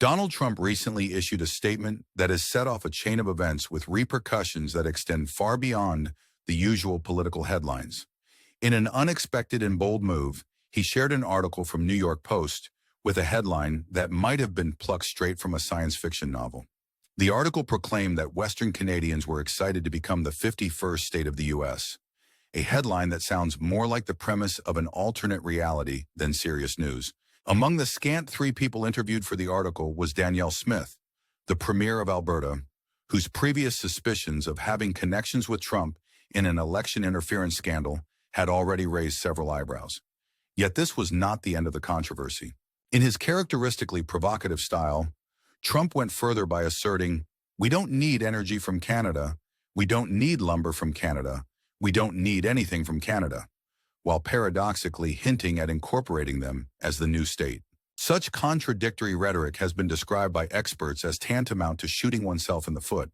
Donald Trump recently issued a statement that has set off a chain of events with repercussions that extend far beyond the usual political headlines. In an unexpected and bold move, he shared an article from New York Post with a headline that might have been plucked straight from a science fiction novel. The article proclaimed that Western Canadians were excited to become the 51st state of the U.S., a headline that sounds more like the premise of an alternate reality than serious news. Among the scant 3 people interviewed for the article was Danielle Smith, the Premier of Alberta, whose previous suspicions of having connections with Trump in an election interference scandal had already raised several eyebrows. Yet this was not the end of the controversy. In his characteristically provocative style, Trump went further by asserting, "We don't need energy from Canada, we don't need lumber from Canada, we don't need anything from Canada," while paradoxically hinting at incorporating them as the new state. Such contradictory rhetoric has been described by experts as tantamount to shooting oneself in the foot,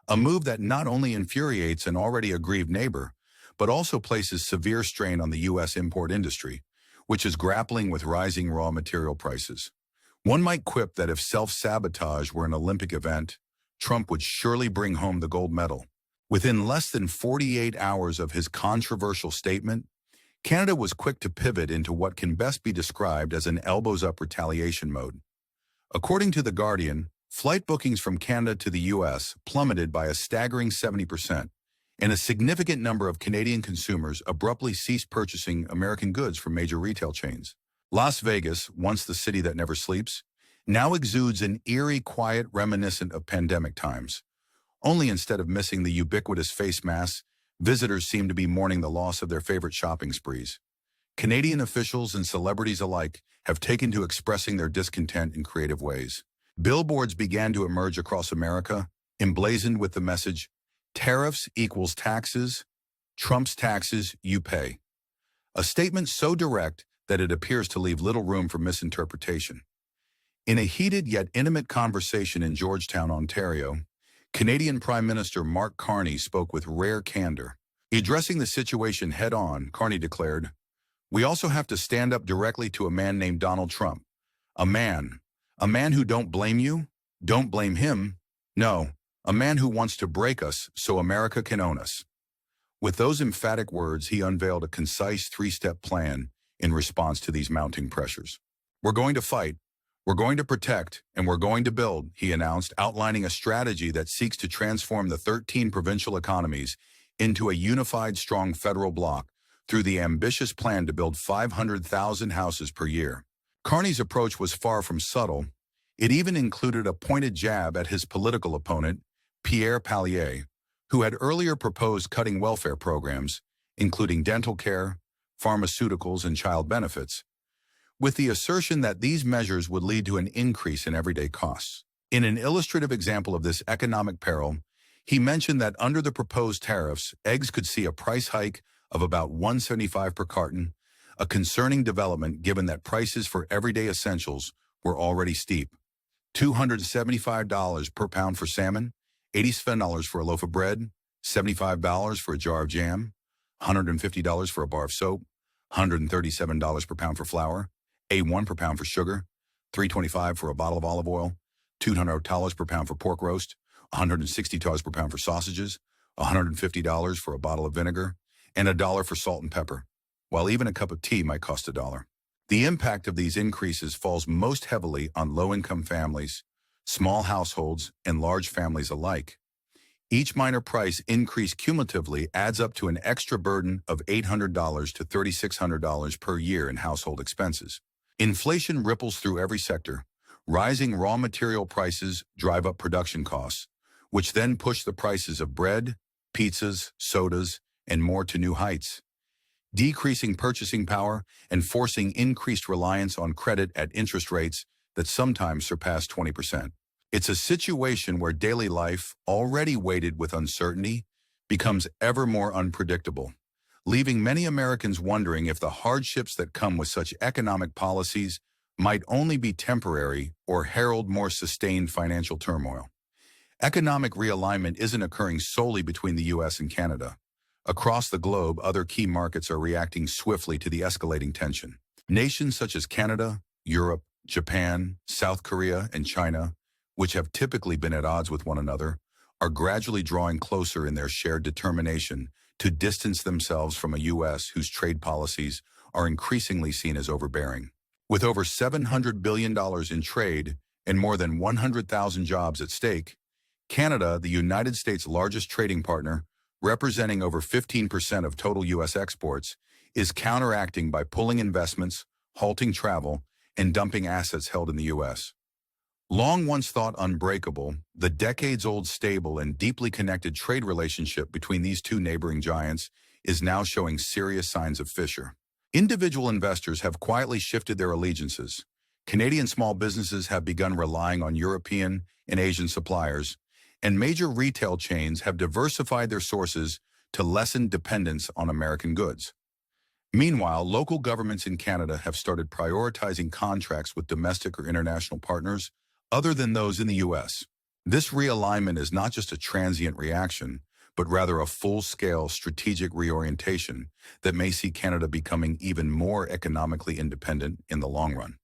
a move that not only infuriates an already aggrieved neighbor, but also places severe strain on the U.S. import industry, which is grappling with rising raw material prices. One might quip that if self-sabotage were an Olympic event, Trump would surely bring home the gold medal. Within less than 48 hours of his controversial statement, Canada was quick to pivot into what can best be described as an elbows-up retaliation mode. According to The Guardian, flight bookings from Canada to the U.S. plummeted by a staggering 70%, and a significant number of Canadian consumers abruptly ceased purchasing American goods from major retail chains. Las Vegas, once the city that never sleeps, now exudes an eerie quiet reminiscent of pandemic times. Only instead of missing the ubiquitous face masks, visitors seem to be mourning the loss of their favorite shopping sprees. Canadian officials and celebrities alike have taken to expressing their discontent in creative ways. Billboards began to emerge across America, emblazoned with the message, "Tariffs equals taxes, Trump's taxes you pay." A statement so direct that it appears to leave little room for misinterpretation. In a heated yet intimate conversation in Georgetown, Ontario, Canadian Prime Minister Mark Carney spoke with rare candor. Addressing the situation head-on, Carney declared, "We also have to stand up directly to a man named Donald Trump. A man who don't blame you, don't blame him. No, a man who wants to break us so America can own us." With those emphatic words, he unveiled a concise 3-step plan in response to these mounting pressures. "We're going to fight, we're going to protect, and we're going to build," he announced, outlining a strategy that seeks to transform the 13 provincial economies into a unified, strong federal bloc through the ambitious plan to build 500,000 houses per year. Carney's approach was far from subtle. It even included a pointed jab at his political opponent, Pierre Poilievre, who had earlier proposed cutting welfare programs, including dental care, pharmaceuticals, and child benefits, with the assertion that these measures would lead to an increase in everyday costs. In an illustrative example of this economic peril, he mentioned that under the proposed tariffs, eggs could see a price hike of about $1.75 per carton, a concerning development given that prices for everyday essentials were already steep. $275 per pound for salmon, $87 for a loaf of bread, $75 for a jar of jam, $150 for a bar of soap, $137 per pound for flour, $1 per pound for sugar, $3.25 for a bottle of olive oil, $200 per pound for pork roast, $160 per pound for sausages, $150 for a bottle of vinegar, and $1 for salt and pepper, while even a cup of tea might cost $1. The impact of these increases falls most heavily on low-income families, small households, and large families alike. Each minor price increase cumulatively adds up to an extra burden of $800 to $3,600 per year in household expenses. Inflation ripples through every sector. Rising raw material prices drive up production costs, which then push the prices of bread, pizzas, sodas, and more to new heights, decreasing purchasing power and forcing increased reliance on credit at interest rates that sometimes surpass 20%. It's a situation where daily life, already weighted with uncertainty, becomes ever more unpredictable, leaving many Americans wondering if the hardships that come with such economic policies might only be temporary or herald more sustained financial turmoil. Economic realignment isn't occurring solely between the U.S. and Canada. Across the globe, other key markets are reacting swiftly to the escalating tension. Nations such as Canada, Europe, Japan, South Korea, and China, which have typically been at odds with one another, are gradually drawing closer in their shared determination to distance themselves from a U.S. whose trade policies are increasingly seen as overbearing. With over $700 billion in trade and more than 100,000 jobs at stake, Canada, the United States' largest trading partner, representing over 15% of total U.S. exports, is counteracting by pulling investments, halting travel, and dumping assets held in the U.S. Long once thought unbreakable, the decades-old stable and deeply connected trade relationship between these two neighboring giants is now showing serious signs of fissure. Individual investors have quietly shifted their allegiances. Canadian small businesses have begun relying on European and Asian suppliers, and major retail chains have diversified their sources to lessen dependence on American goods. Meanwhile, local governments in Canada have started prioritizing contracts with domestic or international partners other than those in the U.S. This realignment is not just a transient reaction, but rather a full-scale strategic reorientation that may see Canada becoming even more economically independent in the long run.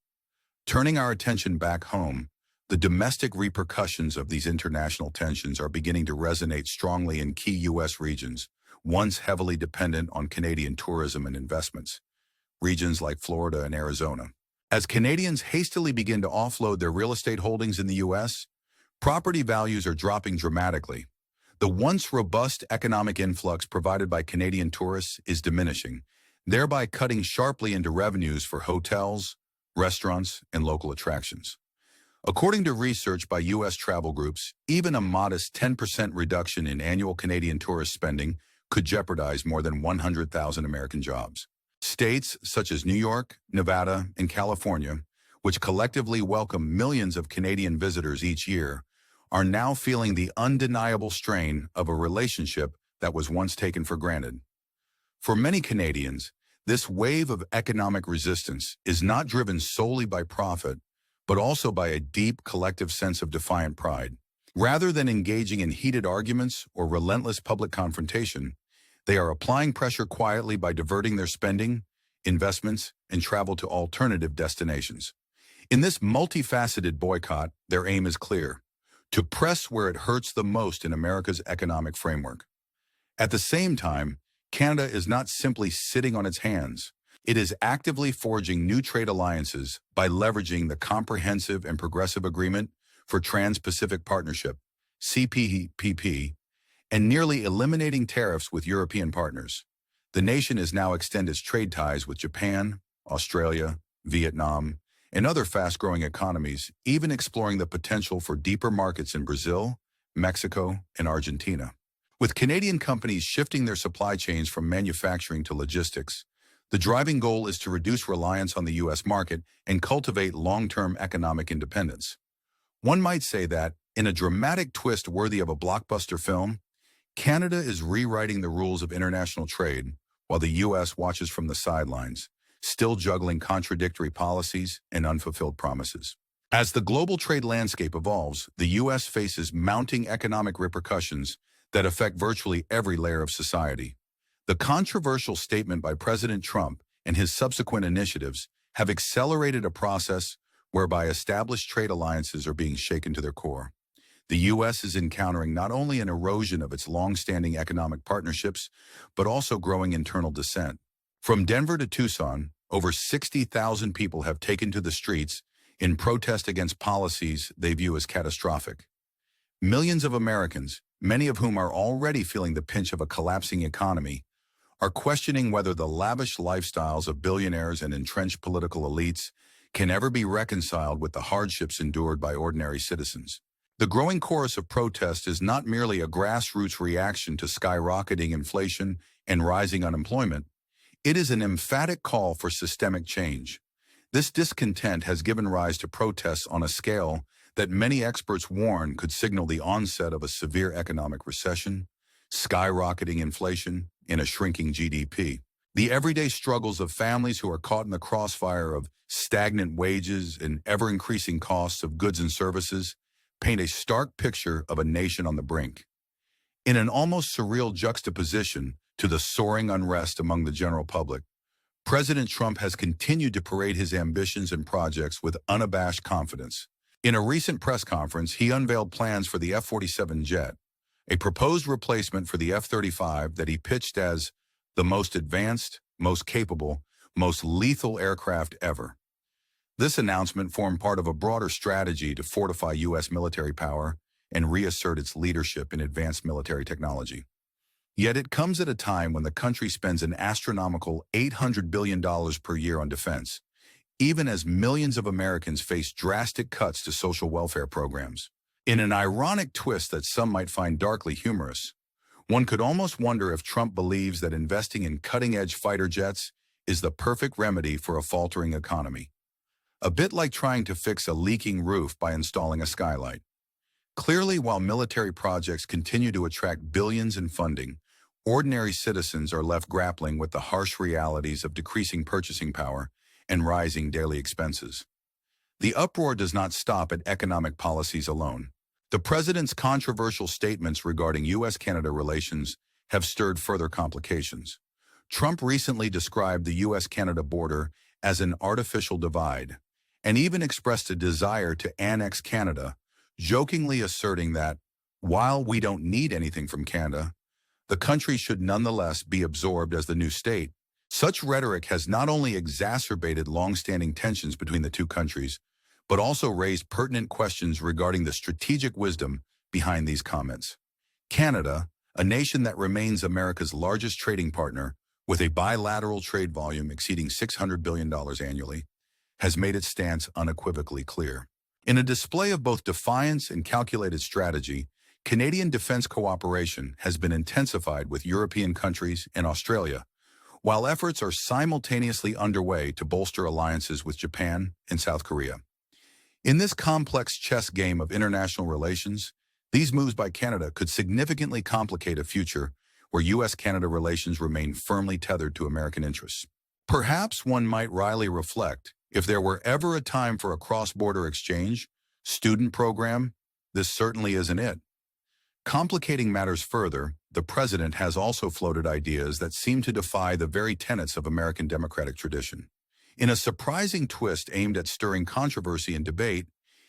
Turning our attention back home, the domestic repercussions of these international tensions are beginning to resonate strongly in key U.S. regions, once heavily dependent on Canadian tourism and investments, regions like Florida and Arizona. As Canadians hastily begin to offload their real estate holdings in the U.S., property values are dropping dramatically. The once robust economic influx provided by Canadian tourists is diminishing, thereby cutting sharply into revenues for hotels, restaurants, and local attractions. According to research by U.S. travel groups, even a modest 10% reduction in annual Canadian tourist spending could jeopardize more than 100,000 American jobs. States such as New York, Nevada, and California, which collectively welcome millions of Canadian visitors each year, are now feeling the undeniable strain of a relationship that was once taken for granted. For many Canadians, this wave of economic resistance is not driven solely by profit, but also by a deep collective sense of defiant pride. Rather than engaging in heated arguments or relentless public confrontation, they are applying pressure quietly by diverting their spending, investments, and travel to alternative destinations. In this multifaceted boycott, their aim is clear: to press where it hurts the most in America's economic framework. At the same time, Canada is not simply sitting on its hands. It is actively forging new trade alliances by leveraging the Comprehensive and Progressive Agreement for Trans-Pacific Partnership, CPTPP, and nearly eliminating tariffs with European partners. The nation has now extended its trade ties with Japan, Australia, Vietnam, and other fast-growing economies, even exploring the potential for deeper markets in Brazil, Mexico, and Argentina. With Canadian companies shifting their supply chains from manufacturing to logistics, the driving goal is to reduce reliance on the U.S. market and cultivate long-term economic independence. One might say that, in a dramatic twist worthy of a blockbuster film, Canada is rewriting the rules of international trade, while the U.S. watches from the sidelines, still juggling contradictory policies and unfulfilled promises. As the global trade landscape evolves, the U.S. faces mounting economic repercussions that affect virtually every layer of society. The controversial statement by President Trump and his subsequent initiatives have accelerated a process whereby established trade alliances are being shaken to their core. The U.S. is encountering not only an erosion of its long-standing economic partnerships, but also growing internal dissent. From Denver to Tucson, over 60,000 people have taken to the streets in protest against policies they view as catastrophic. Millions of Americans, many of whom are already feeling the pinch of a collapsing economy, are questioning whether the lavish lifestyles of billionaires and entrenched political elites can ever be reconciled with the hardships endured by ordinary citizens. The growing chorus of protest is not merely a grassroots reaction to skyrocketing inflation and rising unemployment. It is an emphatic call for systemic change. This discontent has given rise to protests on a scale that many experts warn could signal the onset of a severe economic recession, skyrocketing inflation, and a shrinking GDP. The everyday struggles of families who are caught in the crossfire of stagnant wages and ever-increasing costs of goods and services paint a stark picture of a nation on the brink. In an almost surreal juxtaposition to the soaring unrest among the general public, President Trump has continued to parade his ambitions and projects with unabashed confidence. In a recent press conference, he unveiled plans for the F-47 jet, a proposed replacement for the F-35 that he pitched as the most advanced, most capable, most lethal aircraft ever. This announcement formed part of a broader strategy to fortify U.S. military power and reassert its leadership in advanced military technology. Yet it comes at a time when the country spends an astronomical $800 billion per year on defense, even as millions of Americans face drastic cuts to social welfare programs. In an ironic twist that some might find darkly humorous, one could almost wonder if Trump believes that investing in cutting-edge fighter jets is the perfect remedy for a faltering economy. A bit like trying to fix a leaking roof by installing a skylight. Clearly, while military projects continue to attract billions in funding, ordinary citizens are left grappling with the harsh realities of decreasing purchasing power and rising daily expenses. The uproar does not stop at economic policies alone. The president's controversial statements regarding U.S.-Canada relations have stirred further complications. Trump recently described the U.S.-Canada border as an artificial divide, and even expressed a desire to annex Canada, jokingly asserting that, while we don't need anything from Canada, the country should nonetheless be absorbed as the new state. Such rhetoric has not only exacerbated long-standing tensions between the two countries, but also raised pertinent questions regarding the strategic wisdom behind these comments. Canada, a nation that remains America's largest trading partner, with a bilateral trade volume exceeding $600 billion annually, has made its stance unequivocally clear. In a display of both defiance and calculated strategy, Canadian defense cooperation has been intensified with European countries and Australia, while efforts are simultaneously underway to bolster alliances with Japan and South Korea. In this complex chess game of international relations, these moves by Canada could significantly complicate a future where U.S.-Canada relations remain firmly tethered to American interests. Perhaps one might wryly reflect, if there were ever a time for a cross-border exchange, student program, this certainly isn't it. Complicating matters further, the president has also floated ideas that seem to defy the very tenets of American democratic tradition. In a surprising twist aimed at stirring controversy and debate,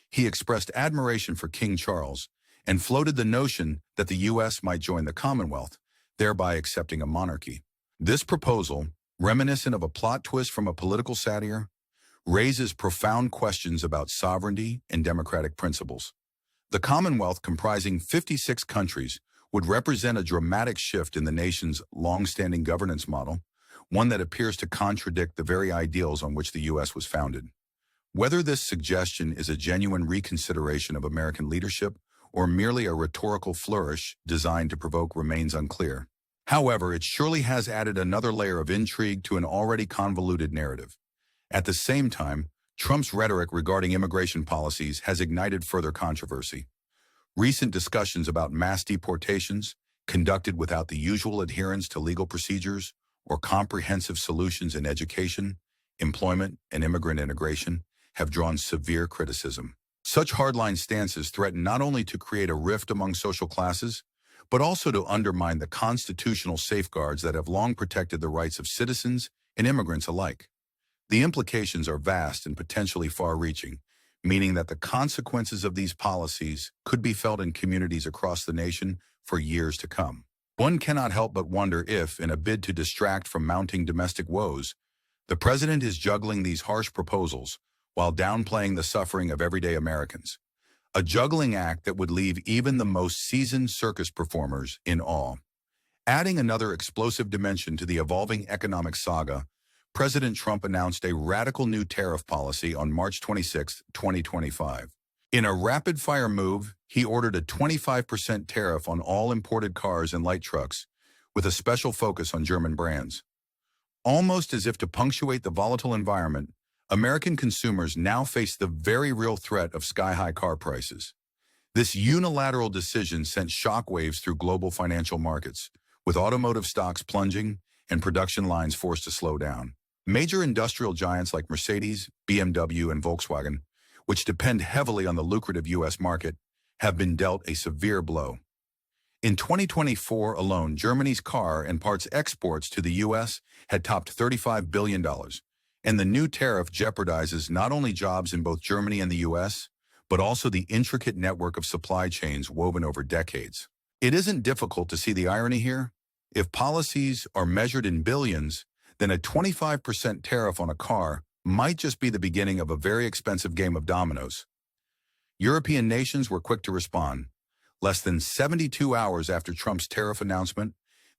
he expressed admiration for King Charles and floated the notion that the U.S. might join the Commonwealth, thereby accepting a monarchy. This proposal, reminiscent of a plot twist from a political satire, raises profound questions about sovereignty and democratic principles. The Commonwealth, comprising 56 countries, would represent a dramatic shift in the nation's long-standing governance model, one that appears to contradict the very ideals on which the U.S. was founded. Whether this suggestion is a genuine reconsideration of American leadership or merely a rhetorical flourish designed to provoke remains unclear. However, it surely has added another layer of intrigue to an already convoluted narrative. At the same time, Trump's rhetoric regarding immigration policies has ignited further controversy. Recent discussions about mass deportations, conducted without the usual adherence to legal procedures or comprehensive solutions in education, employment, and immigrant integration, have drawn severe criticism. Such hardline stances threaten not only to create a rift among social classes, but also to undermine the constitutional safeguards that have long protected the rights of citizens and immigrants alike. The implications are vast and potentially far-reaching, meaning that the consequences of these policies could be felt in communities across the nation for years to come. One cannot help but wonder if, in a bid to distract from mounting domestic woes, the president is juggling these harsh proposals while downplaying the suffering of everyday Americans, a juggling act that would leave even the most seasoned circus performers in awe. Adding another explosive dimension to the evolving economic saga, President Trump announced a radical new tariff policy on March 26, 2025. In a rapid-fire move, he ordered a 25% tariff on all imported cars and light trucks, with a special focus on German brands. Almost as if to punctuate the volatile environment, American consumers now face the very real threat of sky-high car prices. This unilateral decision sent shockwaves through global financial markets, with automotive stocks plunging and production lines forced to slow down. Major industrial giants like Mercedes, BMW, and Volkswagen, which depend heavily on the lucrative U.S. market, have been dealt a severe blow. In 2024 alone, Germany's car and parts exports to the U.S. had topped $35 billion, and the new tariff jeopardizes not only jobs in both Germany and the U.S., but also the intricate network of supply chains woven over decades. It isn't difficult to see the irony here. If policies are measured in billions, then a 25% tariff on a car might just be the beginning of a very expensive game of dominoes. European nations were quick to respond. Less than 72 hours after Trump's tariff announcement,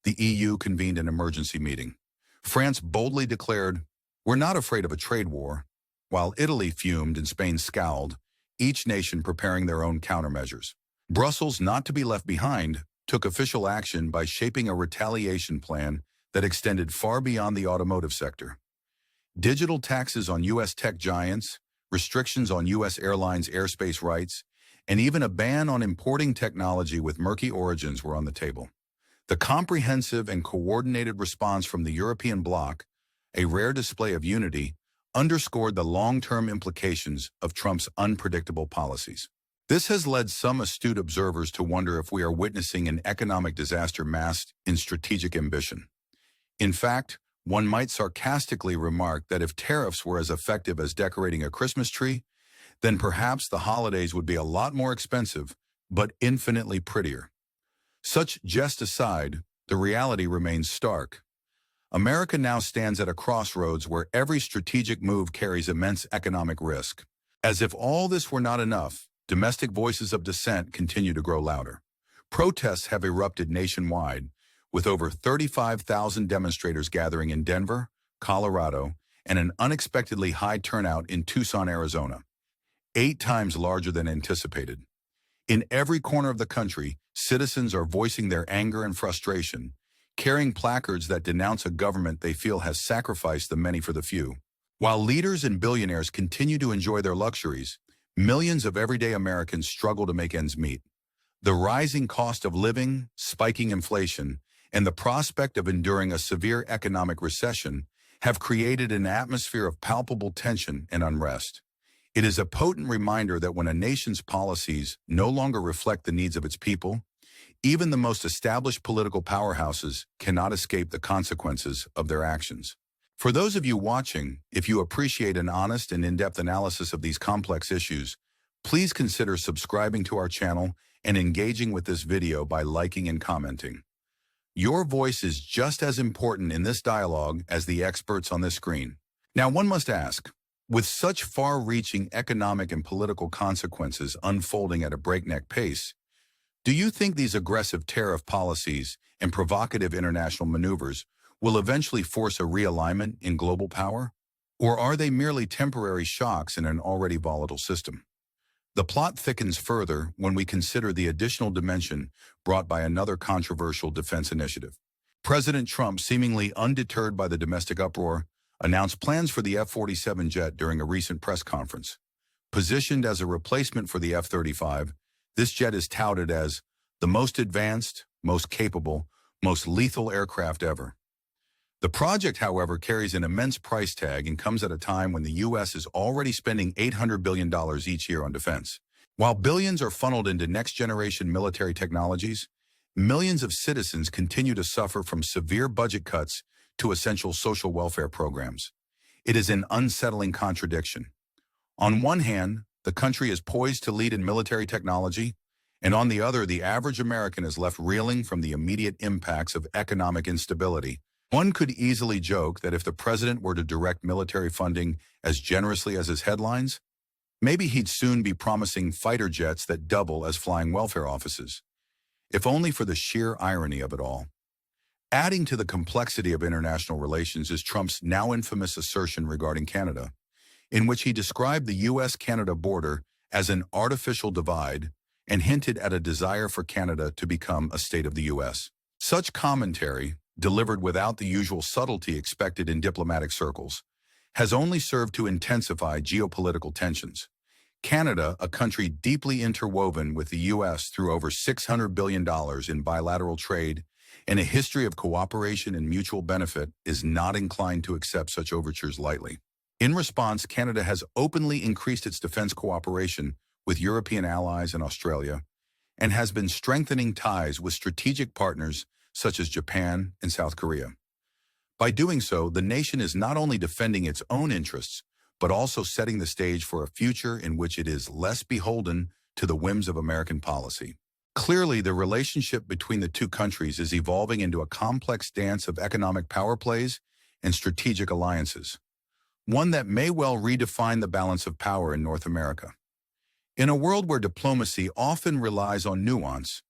the EU convened an emergency meeting. France boldly declared, "We're not afraid of a trade war," while Italy fumed and Spain scowled, each nation preparing their own countermeasures. Brussels, not to be left behind, took official action by shaping a retaliation plan that extended far beyond the automotive sector. Digital taxes on U.S. tech giants, restrictions on U.S. airlines' airspace rights, and even a ban on importing technology with murky origins were on the table. The comprehensive and coordinated response from the European bloc, a rare display of unity, underscored the long-term implications of Trump's unpredictable policies. This has led some astute observers to wonder if we are witnessing an economic disaster masked in strategic ambition. In fact, one might sarcastically remark that if tariffs were as effective as decorating a Christmas tree, then perhaps the holidays would be a lot more expensive, but infinitely prettier. Such jest aside, the reality remains stark. America now stands at a crossroads where every strategic move carries immense economic risk. As if all this were not enough, domestic voices of dissent continue to grow louder. Protests have erupted nationwide, with over 35,000 demonstrators gathering in Denver, Colorado, and an unexpectedly high turnout in Tucson, Arizona, 8 times larger than anticipated. In every corner of the country, citizens are voicing their anger and frustration, carrying placards that denounce a government they feel has sacrificed the many for the few. While leaders and billionaires continue to enjoy their luxuries, millions of everyday Americans struggle to make ends meet. The rising cost of living, spiking inflation, and the prospect of enduring a severe economic recession have created an atmosphere of palpable tension and unrest. It is a potent reminder that when a nation's policies no longer reflect the needs of its people, even the most established political powerhouses cannot escape the consequences of their actions. For those of you watching, if you appreciate an honest and in-depth analysis of these complex issues, please consider subscribing to our channel and engaging with this video by liking and commenting. Your voice is just as important in this dialogue as the experts on this screen. Now, one must ask, with such far-reaching economic and political consequences unfolding at a breakneck pace, do you think these aggressive tariff policies and provocative international maneuvers will eventually force a realignment in global power? Or are they merely temporary shocks in an already volatile system? The plot thickens further when we consider the additional dimension brought by another controversial defense initiative. President Trump, seemingly undeterred by the domestic uproar, announced plans for the F-47 jet during a recent press conference. Positioned as a replacement for the F-35, this jet is touted as the most advanced, most capable, most lethal aircraft ever. The project, however, carries an immense price tag and comes at a time when the U.S. is already spending $800 billion each year on defense. While billions are funneled into next-generation military technologies, millions of citizens continue to suffer from severe budget cuts to essential social welfare programs. It is an unsettling contradiction. On one hand, the country is poised to lead in military technology, and on the other, the average American is left reeling from the immediate impacts of economic instability. One could easily joke that if the president were to direct military funding as generously as his headlines, maybe he'd soon be promising fighter jets that double as flying welfare offices. If only for the sheer irony of it all. Adding to the complexity of international relations is Trump's now infamous assertion regarding Canada, in which he described the U.S.-Canada border as an artificial divide and hinted at a desire for Canada to become a state of the U.S. Such commentary, delivered without the usual subtlety expected in diplomatic circles, has only served to intensify geopolitical tensions. Canada, a country deeply interwoven with the U.S. through over $600 billion in bilateral trade and a history of cooperation and mutual benefit, is not inclined to accept such overtures lightly. In response, Canada has openly increased its defense cooperation with European allies and Australia, and has been strengthening ties with strategic partners such as Japan and South Korea. By doing so, the nation is not only defending its own interests, but also setting the stage for a future in which it is less beholden to the whims of American policy. Clearly, the relationship between the two countries is evolving into a complex dance of economic power plays and strategic alliances, one that may well redefine the balance of power in North America. In a world where diplomacy often relies on nuance,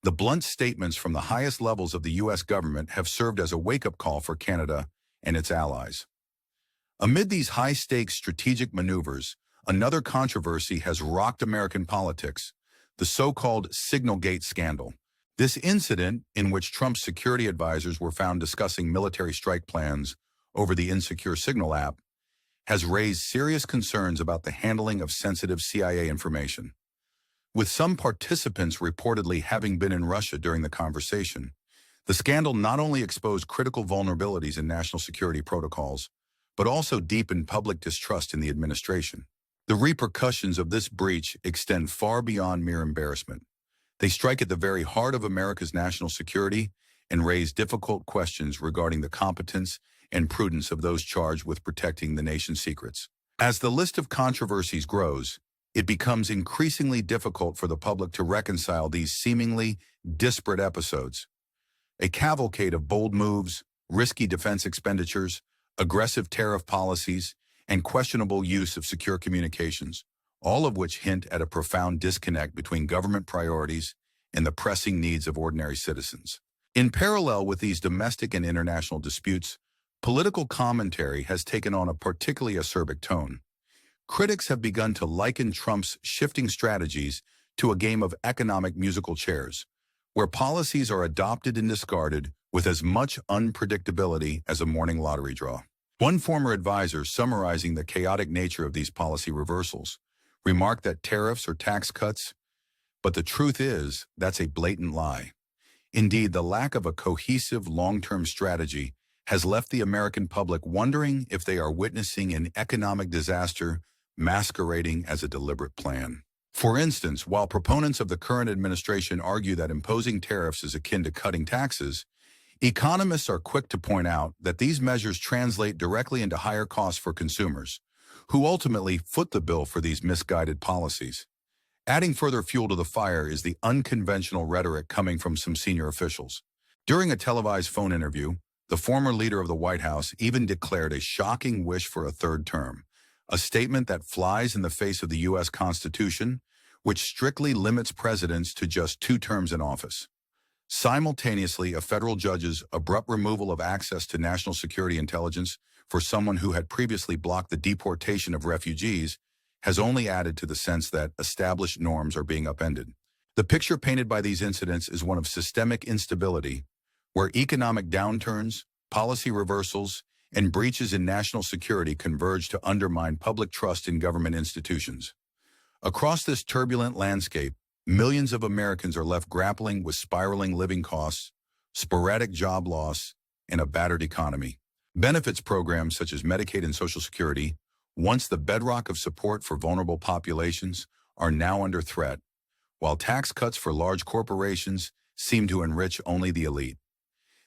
the blunt statements from the highest levels of the U.S. government have served as a wake-up call for Canada and its allies. Amid these high-stakes strategic maneuvers, another controversy has rocked American politics, the so-called Signalgate scandal. This incident, in which Trump's security advisors were found discussing military strike plans over the insecure Signal app, has raised serious concerns about the handling of sensitive CIA information. With some participants reportedly having been in Russia during the conversation, the scandal not only exposed critical vulnerabilities in national security protocols, but also deepened public distrust in the administration. The repercussions of this breach extend far beyond mere embarrassment. They strike at the very heart of America's national security and raise difficult questions regarding the competence and prudence of those charged with protecting the nation's secrets. As the list of controversies grows, it becomes increasingly difficult for the public to reconcile these seemingly disparate episodes. A cavalcade of bold moves, risky defense expenditures, aggressive tariff policies, and questionable use of secure communications, all of which hint at a profound disconnect between government priorities and the pressing needs of ordinary citizens. In parallel with these domestic and international disputes, political commentary has taken on a particularly acerbic tone. Critics have begun to liken Trump's shifting strategies to a game of economic musical chairs, where policies are adopted and discarded with as much unpredictability as a morning lottery draw. One former advisor, summarizing the chaotic nature of these policy reversals, remarked that tariffs are tax cuts, but the truth is that's a blatant lie. Indeed, the lack of a cohesive long-term strategy has left the American public wondering if they are witnessing an economic disaster masquerading as a deliberate plan. For instance, while proponents of the current administration argue that imposing tariffs is akin to cutting taxes, economists are quick to point out that these measures translate directly into higher costs for consumers, who ultimately foot the bill for these misguided policies. Adding further fuel to the fire is the unconventional rhetoric coming from some senior officials. During a televised phone interview, the former leader of the White House even declared a shocking wish for a third term, a statement that flies in the face of the U.S. Constitution, which strictly limits presidents to just 2 terms in office. Simultaneously, a federal judge's abrupt removal of access to national security intelligence for someone who had previously blocked the deportation of refugees has only added to the sense that established norms are being upended. The picture painted by these incidents is one of systemic instability, where economic downturns, policy reversals, and breaches in national security converge to undermine public trust in government institutions. Across this turbulent landscape, millions of Americans are left grappling with spiraling living costs, sporadic job loss, and a battered economy. Benefits programs such as Medicaid and Social Security, once the bedrock of support for vulnerable populations, are now under threat, while tax cuts for large corporations seem to enrich only the elite.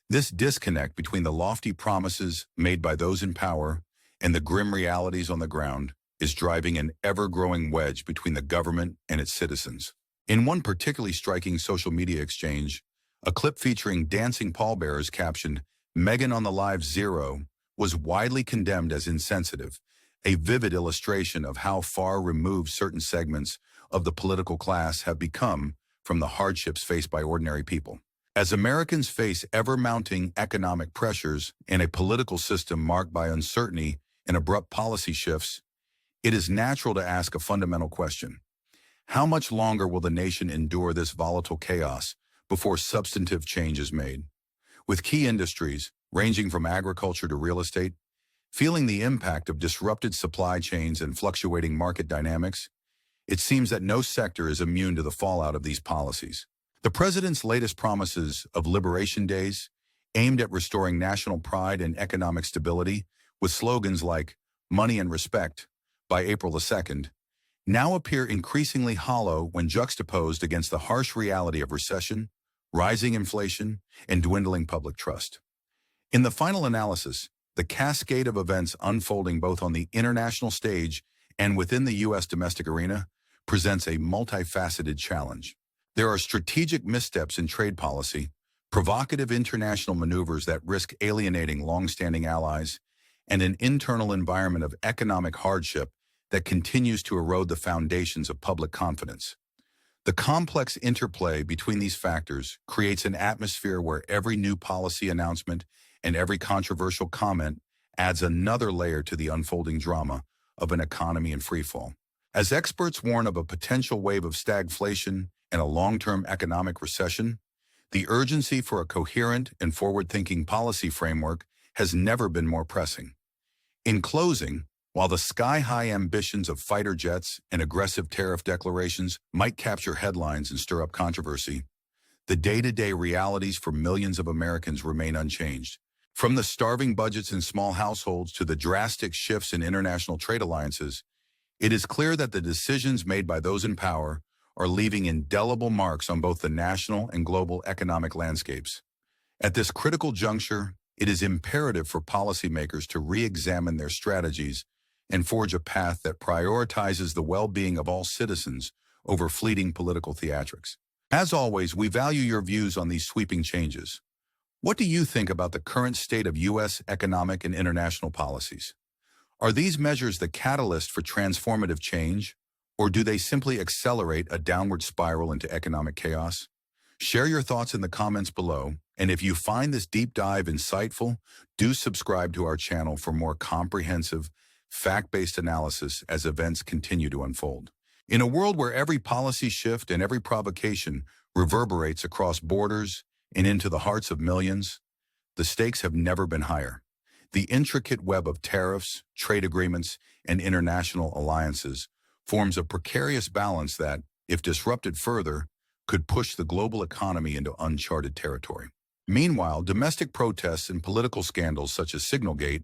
This disconnect between the lofty promises made by those in power and the grim realities on the ground is driving an ever-growing wedge between the government and its citizens. In one particularly striking social media exchange, a clip featuring dancing pallbearers captioned, "Meghan on the Live Zero," was widely condemned as insensitive, a vivid illustration of how far removed certain segments of the political class have become from the hardships faced by ordinary people. As Americans face ever-mounting economic pressures and a political system marked by uncertainty and abrupt policy shifts, it is natural to ask a fundamental question. How much longer will the nation endure this volatile chaos before substantive change is made? With key industries, ranging from agriculture to real estate, feeling the impact of disrupted supply chains and fluctuating market dynamics, it seems that no sector is immune to the fallout of these policies. The president's latest promises of liberation days, aimed at restoring national pride and economic stability, with slogans like "money and respect" by April the 2nd, now appear increasingly hollow when juxtaposed against the harsh reality of recession, rising inflation, and dwindling public trust. In the final analysis, the cascade of events unfolding both on the international stage and within the U.S. domestic arena presents a multifaceted challenge. There are strategic missteps in trade policy, provocative international maneuvers that risk alienating long-standing allies, and an internal environment of economic hardship that continues to erode the foundations of public confidence. The complex interplay between these factors creates an atmosphere where every new policy announcement and every controversial comment adds another layer to the unfolding drama of an economy in freefall. As experts warn of a potential wave of stagflation and a long-term economic recession, the urgency for a coherent and forward-thinking policy framework has never been more pressing. In closing, while the sky-high ambitions of fighter jets and aggressive tariff declarations might capture headlines and stir up controversy, the day-to-day realities for millions of Americans remain unchanged. From the starving budgets in small households to the drastic shifts in international trade alliances, it is clear that the decisions made by those in power are leaving indelible marks on both the national and global economic landscapes. At this critical juncture, it is imperative for policymakers to re-examine their strategies and forge a path that prioritizes the well-being of all citizens over fleeting political theatrics. As always, we value your views on these sweeping changes. What do you think about the current state of U.S. economic and international policies? Are these measures the catalyst for transformative change, or do they simply accelerate a downward spiral into economic chaos? Share your thoughts in the comments below, and if you find this deep dive insightful, do subscribe to our channel for more comprehensive, fact-based analysis as events continue to unfold. In a world where every policy shift and every provocation reverberates across borders and into the hearts of millions, the stakes have never been higher. The intricate web of tariffs, trade agreements, and international alliances forms a precarious balance that, if disrupted further, could push the global economy into uncharted territory. Meanwhile, domestic protests and political scandals such as Signalgate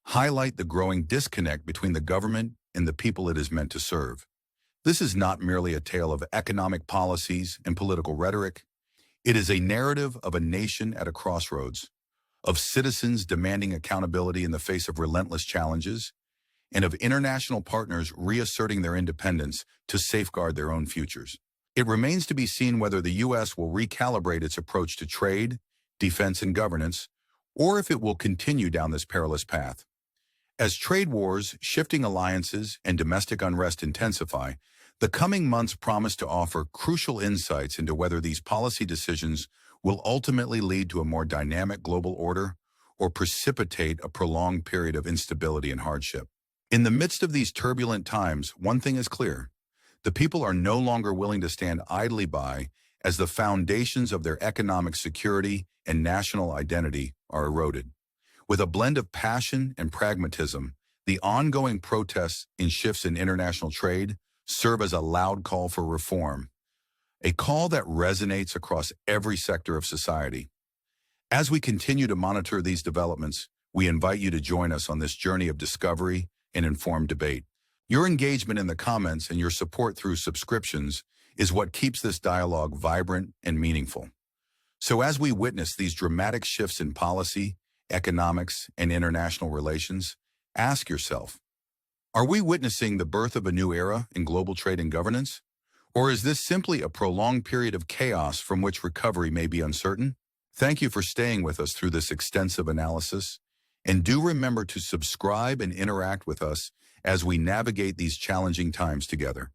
highlight the growing disconnect between the government and the people it is meant to serve. This is not merely a tale of economic policies and political rhetoric. It is a narrative of a nation at a crossroads, of citizens demanding accountability in the face of relentless challenges, and of international partners reasserting their independence to safeguard their own futures. It remains to be seen whether the U.S. will recalibrate its approach to trade, defense, and governance, or if it will continue down this perilous path. As trade wars, shifting alliances, and domestic unrest intensify, the coming months promise to offer crucial insights into whether these policy decisions will ultimately lead to a more dynamic global order or precipitate a prolonged period of instability and hardship. In the midst of these turbulent times, one thing is clear. The people are no longer willing to stand idly by as the foundations of their economic security and national identity are eroded. With a blend of passion and pragmatism, the ongoing protests and shifts in international trade serve as a loud call for reform, a call that resonates across every sector of society. As we continue to monitor these developments, we invite you to join us on this journey of discovery and informed debate. Your engagement in the comments and your support through subscriptions is what keeps this dialogue vibrant and meaningful. So as we witness these dramatic shifts in policy, economics, and international relations, ask yourself, are we witnessing the birth of a new era in global trade and governance? Or is this simply a prolonged period of chaos from which recovery may be uncertain? Thank you for staying with us through this extensive analysis, and do remember to subscribe and interact with us as we navigate these challenging times together.